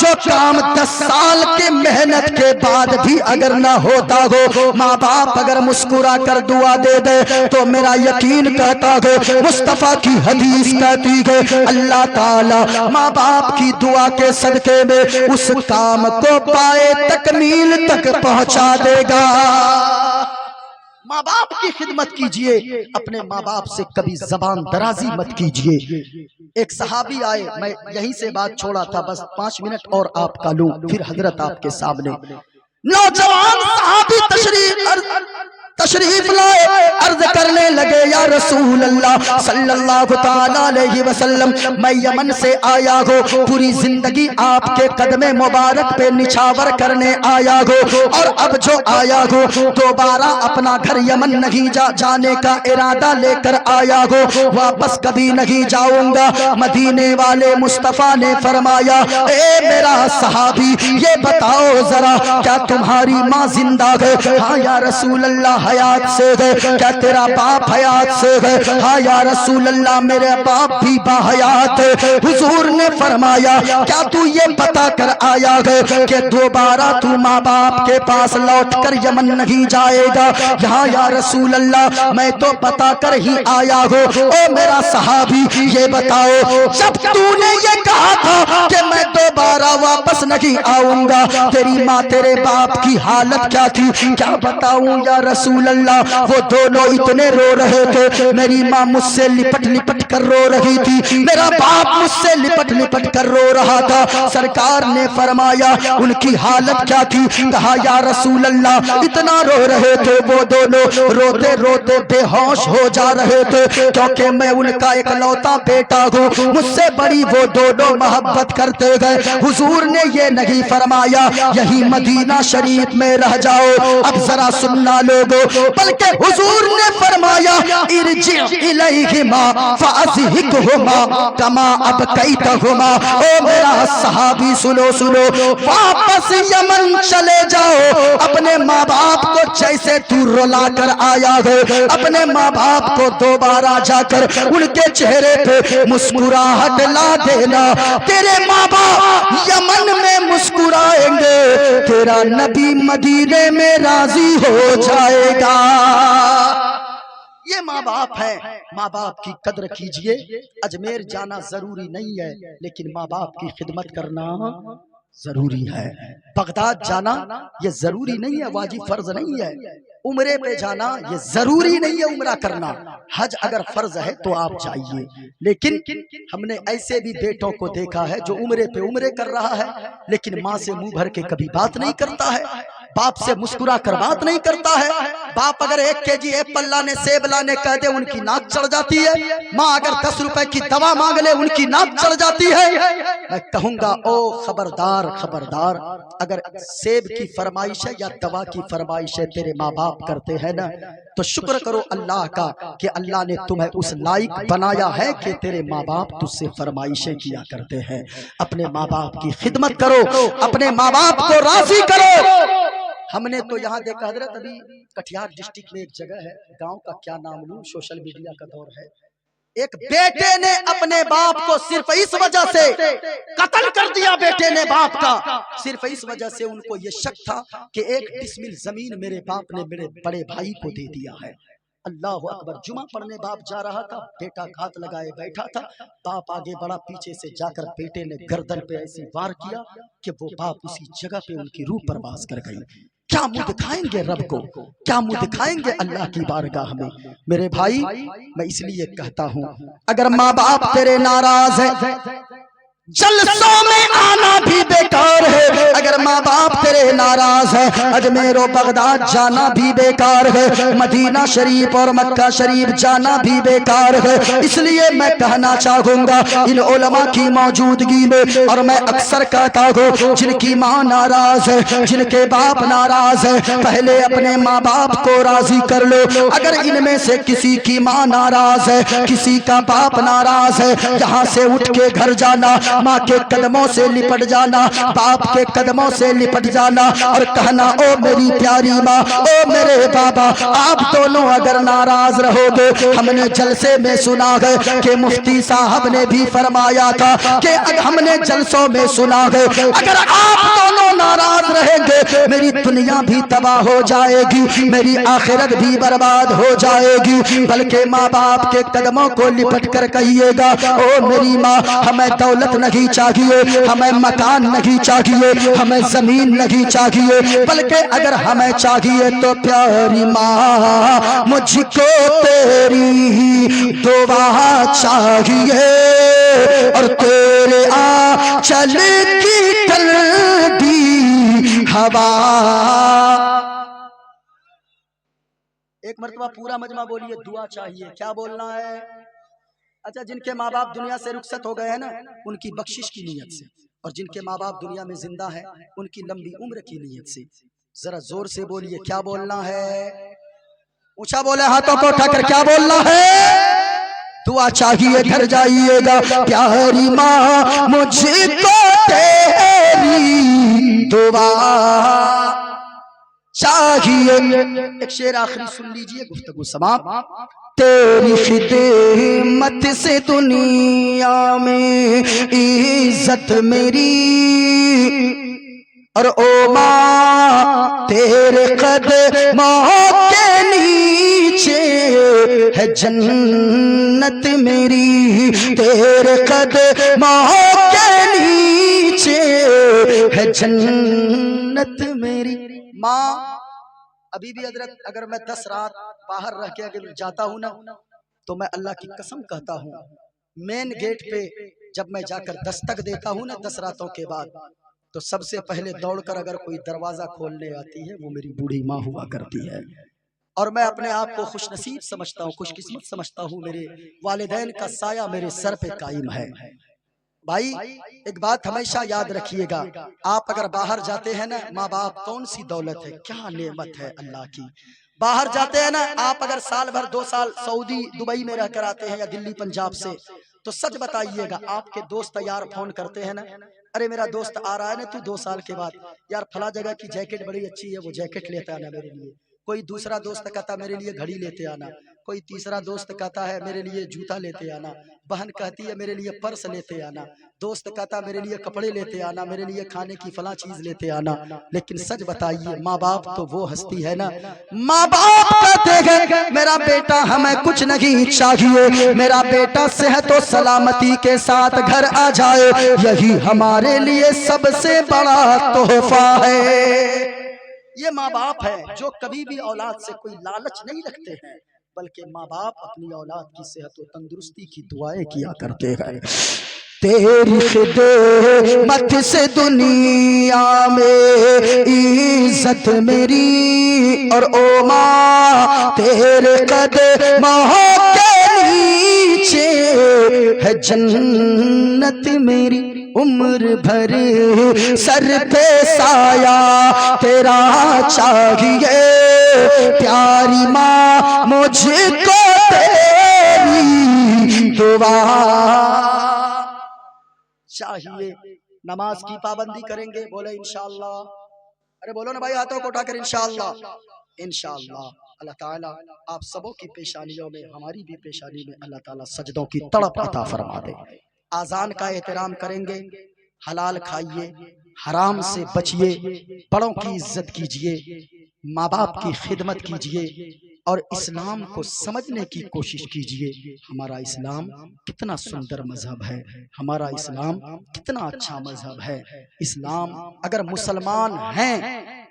جو کام 10 سال کے محنت کے بعد بھی اگر نہ ہوتا ہو، ماں باپ اگر مسکرا کر دعا دے دے تو میرا یقین کہتا ہے، مصطفیٰ کی حدیث کہتی ہے، اللہ تعالی ماں باپ کی دعا کے صدقے میں اس کام کو پائے تکمیل تک پہنچا دے گا۔ ماں باپ کی خدمت کیجئے، اپنے ماں باپ سے کبھی زبان درازی مت کیجئے۔ ایک صحابی آئے، میں یہیں سے بات چھوڑا تھا، بس 5 منٹ اور آپ کا لوں، پھر حضرت آپ کے سامنے۔ نوجوان صحابی تشریف لائے، عرض کرنے لگے، یا رسول اللہ صلی اللہ تعالیٰ علیہ وسلم، میں یمن سے آیا ہوں، پوری زندگی آپ کے قدم مبارک پہ نچھاور کرنے آیا ہوں، اور اب جو آیا ہوں دوبارہ اپنا گھر یمن نہیں جانے کا ارادہ لے کر آیا ہوں، واپس کبھی نہیں جاؤں گا۔ مدینے والے مصطفیٰ نے فرمایا، اے میرا صحابی یہ بتاؤ ذرا، کیا تمہاری ماں زندہ ہے؟ ہاں یا رسول اللہ حیات سے ہے۔ کیا تیرا باپ حیات سے ہے؟ ہاں یا رسول اللہ میرے باپ بھی باحیات ہے۔ حضور نے فرمایا، کیا تو یہ بتا کر آیا ہے کہ دوبارہ تو ماں باپ کے پاس لوٹ کر یمن نہیں جائے گا؟ یہاں یا رسول اللہ میں تو بتا کر ہی آیا ہوں۔ او میرا صحابی یہ بتاؤ، جب تو نے یہ کہا تھا کہ میں دوبارہ واپس نہیں آؤں گا، تیری ماں تیرے باپ کی حالت کیا تھی؟ کیا بتاؤں یا رسول اللہ، وہ دونوں اتنے رو رہے تھے، میری ماں مجھ سے لپٹ لپٹ کر رو رہی تھی، میرا باپ مجھ سے لپٹ لپٹ کر رو رہا تھا۔ سرکار نے فرمایا ان کی حالت کیا تھی؟ کہا یا رسول اللہ اتنا رو رہے تھے وہ دونوں، روتے روتے بے ہوش ہو جا رہے تھے، کیونکہ میں ان کا اکلوتا بیٹا ہوں، مجھ سے بڑی وہ دونوں محبت کرتے گئے۔ حضور نے یہ نہیں فرمایا یہی مدینہ شریف میں رہ جاؤ، اب ذرا سننا لوگو، بلکہ حضور نے فرمایا ارجع الیہما فازہکہما کما ابکیتہما۔ او میرا صحابی سنو سنو، واپس یمن چلے جاؤ، اپنے ماں باپ کو جیسے تو رلا کر آیا ہے، اپنے ماں باپ کو دوبارہ جا کر ان کے چہرے پہ مسکراہٹ لا دینا، تیرے ماں باپ یمن میں مسکرائیں گے، تیرا نبی مدینے میں راضی ہو جائے گا۔ یہ ماں باپ ہے، ماں باپ کی قدر کیجئے۔ اجمیر جانا ضروری نہیں ہے لیکن ماں باپ کی خدمت کرنا ضروری ہے۔ بغداد جانا یہ ضروری نہیں ہے، واجب فرض نہیں ہے۔ عمرے پہ جانا یہ ضروری نہیں ہے، عمرہ کرنا۔ حج اگر فرض ہے تو آپ جائیے، لیکن ہم نے ایسے بھی بیٹوں کو دیکھا ہے جو عمرے پہ عمرے کر رہا ہے لیکن ماں سے منہ بھر کے کبھی بات نہیں کرتا ہے، باپ سے مسکرا کر بات نہیں کرتا ہے۔ باپ اگر 1 kg ایپل لانے سیب لانے کہہ دے ان کی ناک چڑھ جاتی ہے، ماں اگر 10 روپے کی دوا مانگ لے ان کی ناک چڑھ جاتی ہے۔ میں کہوں گا او خبردار خبردار، اگر سیب کی فرمائش ہے یا دوا کی فرمائش ہے تیرے ماں باپ کرتے ہیں نا تو شکر کرو اللہ کا کہ اللہ نے تمہیں اس لائق بنایا ہے کہ تیرے ماں باپ تجھ سے فرمائشیں کیا کرتے ہیں۔ اپنے ماں باپ کی خدمت کرو، اپنے ماں باپ کو راضی کرو۔ ہم نے تو یہاں دیکھا حضرت، ابھی کٹھیار ڈسٹرکٹ میں ایک جگہ ہے، گاؤں کا کیا نام لوں، سوشل میڈیا کا دور ہے، ایک بیٹے نے اپنے باپ کو صرف اس وجہ سے قتل کر دیا، بیٹے نے باپ کا صرف اس وجہ سے ان کو یہ شک تھا کہ 1 ڈسمل زمین میرے باپ نے میرے بڑے بھائی کو دے دیا ہے۔ اللہ اکبر، جمعہ پڑھنے باپ جا رہا تھا، بیٹا ہاتھ لگائے بیٹھا تھا، باپ آگے بڑا، پیچھے سے جا کر بیٹے نے گردن پہ ایسی وار کیا کہ وہ باپ اسی جگہ پہ ان کی روح پرواز کر گئی۔ کیا منہ دکھائیں گے رب کو، کیا منہ دکھائیں گے اللہ کی بارگاہ میں؟ میرے بھائی میں اس لیے کہتا ہوں اگر ماں باپ تیرے ناراض ہیں جلسوں میں آنا بھی بیکار ہے، اگر ماں باپ تیرے ناراض ہیں اجمیر و بغداد جانا بھی بیکار ہے، مدینہ شریف اور مکہ شریف جانا بھی بیکار ہے۔ اس لیے میں کہنا چاہوں گا ان علماء کی موجودگی میں، اور میں اکثر کہتا ہوں جن کی ماں ناراض ہے، جن کے باپ ناراض ہے، پہلے اپنے ماں باپ کو راضی کر لو۔ اگر ان میں سے کسی کی ماں ناراض ہے، کسی کا باپ ناراض ہے، یہاں سے اٹھ کے گھر جانا، ماں کے قدموں سے لپٹ جانا، باپ کے قدموں سے لپٹ جانا، اور کہنا او میری پیاری ماں، او میرے بابا، آپ دونوں اگر ناراض رہو گے، ہم نے جلسے میں سنا ہے کہ مفتی صاحب نے بھی فرمایا تھا کہ ہم نے جلسوں میں سنا ہے اگر آپ دونوں ناراض رہیں گے میری دنیا بھی تباہ ہو جائے گی، میری آخرت بھی برباد ہو جائے گی، بلکہ ماں باپ کے قدموں کو لپٹ کر کہیے گا او میری ماں، ہمیں دولت نہیں چاہیے، ہمیں مکان نہیں چاہیے، ہمیں زمین نہیں چاہیے، بلکہ اگر ہمیں چاہیے تو پیاری ماں مجھ کو تیری ہی دعا چاہیے اور تیرے آنچل کی ٹھنڈی ہوا۔ ایک مرتبہ پورا مجمع بولیے دعا چاہیے، کیا بولنا ہے؟ اچھا، جن کے ماں باپ دنیا سے رخصت ہو گئے ہیں نا، ان کی بخشش کی نیت سے، اور جن کے ماں باپ دنیا میں زندہ ہیں ان کی لمبی عمر کی نیت سے ذرا زور سے بولیے کیا بولنا ہے؟ اونچا بولے ہاتھوں کو اٹھا کر، کیا بولنا ہے؟ دعا چاہیے، گھر جائیے گا، پیاری ماں مجھ کو تیری دعا چاہیے۔ ایک شعر آخری سن لیجئے، گفتگو سماپت۔ تیری خدمت سے دنیا میں عزت میری، اور او ماں تیرے قدموں کے نیچے ہے جنت میری، تیرے قدموں کے نیچے ہے جنت میری۔ ماں ابھی بھی حضرت اگر میں 10 رات باہر رہ کے اگر جاتا ہوں نا تو میں اللہ کی قسم کہتا ہوں مین گیٹ پہ جب میں جا کر دستک دیتا ہوں نا 10 راتوں کے بعد، تو سب سے پہلے دوڑ کر اگر کوئی دروازہ کھولنے آتی ہے وہ میری بوڑھی ماں ہوا کرتی ہے، اور میں اپنے آپ کو خوش نصیب سمجھتا ہوں، خوش قسمت سمجھتا ہوں، میرے والدین کا سایہ میرے سر پہ قائم ہے۔ بھائی ایک بات ہمیشہ یاد رکھیے گا، آپ اگر باہر جاتے ہیں نا، ماں باپ کون سی دولت ہے، کیا نعمت ہے اللہ کی۔ باہر جاتے ہیں نا آپ، اگر سال بھر 2 سال سعودی دبئی میں رہ کر آتے ہیں یا دلی پنجاب سے، تو سچ بتائیے گا آپ کے دوست یار فون کرتے ہیں نا، ارے میرا دوست آ رہا ہے نا تو 2 سال کے بعد، یار فلاں جگہ کی جیکٹ بڑی اچھی ہے، وہ جیکٹ لیتا آنا میرے لیے۔ کوئی دوسرا دوست کہتا میرے لیے گھڑی لیتے آنا، کوئی تیسرا دوست کہتا ہے میرے لیے جوتا لیتے آنا، بہن کہتی ہے میرے لیے پرس لیتے آنا، دوست کہتا میرے لیے کپڑے لیتے آنا، میرے لیے کھانے کی فلاں چیز لیتے آنا۔ لیکن سچ بتائیے ماں باپ تو وہ ہستی ہے نا، ماں باپ کہتے ہیں میرا بیٹا ہمیں کچھ نہیں چاہیے، میرا بیٹا صحت و سلامتی کے ساتھ گھر آ جائے، یہی ہمارے لیے سب سے بڑا تحفہ ہے۔ یہ ماں باپ ہے جو کبھی بھی اولاد سے کوئی لالچ نہیں رکھتے ہیں، بلکہ ماں باپ اپنی اولاد کی صحت و تندرستی کی دعائیں کیا کرتے ہیں۔ تیری خدمت سے دنیا میں عزت میری، اور او ماں تیرے قدموں کے نیچے ہے جنت میری، عمر بھر سر پہ سایہ تیرا چاہیے، پیاری ماں مجھ کو تیری دعا چاہیے۔ نماز کی پابندی کریں گے، بولے انشاءاللہ، ارے بولو نا بھائی ہاتھوں کو اٹھا کر انشاءاللہ۔ انشاءاللہ اللہ تعالیٰ آپ سبوں کی پیشانیوں میں، ہماری بھی پیشانی میں اللہ تعالیٰ سجدوں کی تڑپ عطا فرما دے۔ آذان کا احترام کریں گے، حلال کھائیے، حرام سے بچیے، بڑوں کی عزت کیجئے، ماں باپ کی خدمت کیجئے، اور اسلام کو سمجھنے کی کوشش کیجئے۔ ہمارا اسلام کتنا سندر مذہب ہے، ہمارا اسلام کتنا اچھا مذہب ہے۔ اسلام اگر مسلمان ہیں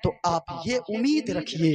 تو آپ یہ امید رکھیے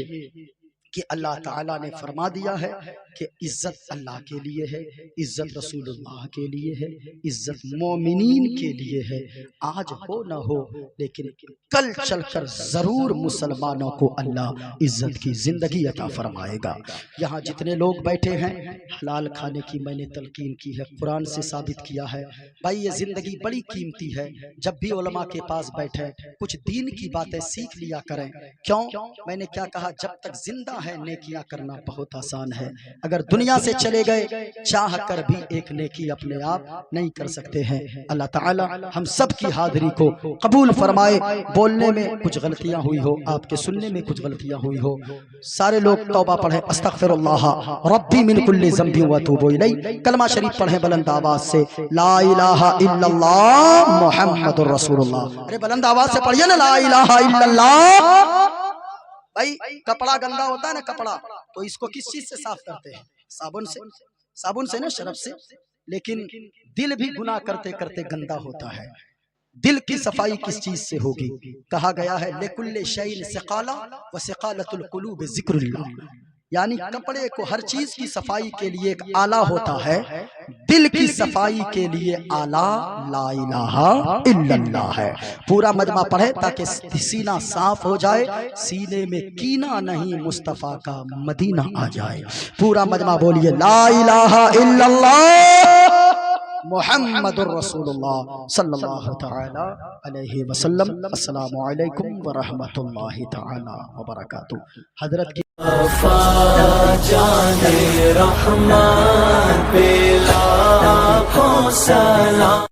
کہ اللہ تعالیٰ نے فرما دیا ہے کہ عزت اللہ کے لیے ہے، عزت رسول اللہ کے لیے ہے، عزت مومنین کے لیے ہے۔ آج ہو نہ ہو لیکن کل چل کر ضرور مسلمانوں کو اللہ عزت کی زندگی عطا فرمائے گا۔ یہاں جتنے لوگ بیٹھے ہیں حلال کھانے کی میں نے تلقین کی ہے، قرآن سے ثابت کیا ہے۔ بھائی یہ زندگی بڑی قیمتی ہے، جب بھی علماء کے پاس بیٹھے کچھ دین کی باتیں سیکھ لیا کریں۔ کیوں؟ میں نے کیا کہا، جب تک زندہ ہے نیکیاں کرنا بہت آسان ہے. اگر دنیا سے چلے گئے چاہ کر بھی ایک نیکی اپنے آپ نہیں کر سکتے ہیں. اللہ تعالی ہم سب کی حاضری کو قبول فرمائے. بولنے میں کچھ غلطیاں ہوئی ہو، آپ کے سننے میں کچھ غلطیاں ہوئی ہو، سارے لوگ توبہ پڑھیں. استغفر اللہ ربی من کل ذنب واتوب الیہ. کلمہ شریف پڑھیں بلند آواز سے، لا الہ الا اللہ محمد رسول اللہ. ارے بلند آواز سے پڑھیے نا، لا الہ الا اللہ. بھائی کپڑا گندا ہوتا ہے نا کپڑا، تو اس کو کس چیز سے صاف کرتے ہیں؟ صابن سے. صابن سے نا، شرف سے. لیکن دل بھی گناہ کرتے کرتے گندا ہوتا ہے. دل کی صفائی کس چیز سے ہوگی؟ کہا گیا ہے لِكُلِّ شَيْءٍ سِقَالَةٌ وَسِقَالَةُ الْقُلُوبِ ذِكْرُ اللَّهِ. یعنی کپڑے کو ہر چیز کی صفائی کے لیے ایک آلہ ہوتا ہے، دل کی صفائی کے لیے آلہ لا الہ الا اللہ ہے. پورا مجمع پڑھے تاکہ سینہ صاف ہو جائے، سینے میں کینہ نہیں مصطفیٰ کا مدینہ آ جائے. پورا مجمع بولیے لا الہ الا اللہ محمد الرسول اللہ صلی اللہ تعالی علیہ وسلم. السلام علیکم ورحمۃ اللہ تعالی وبرکاتہ. حضرت کی جانے رحمان پہ لاکھوں سلام.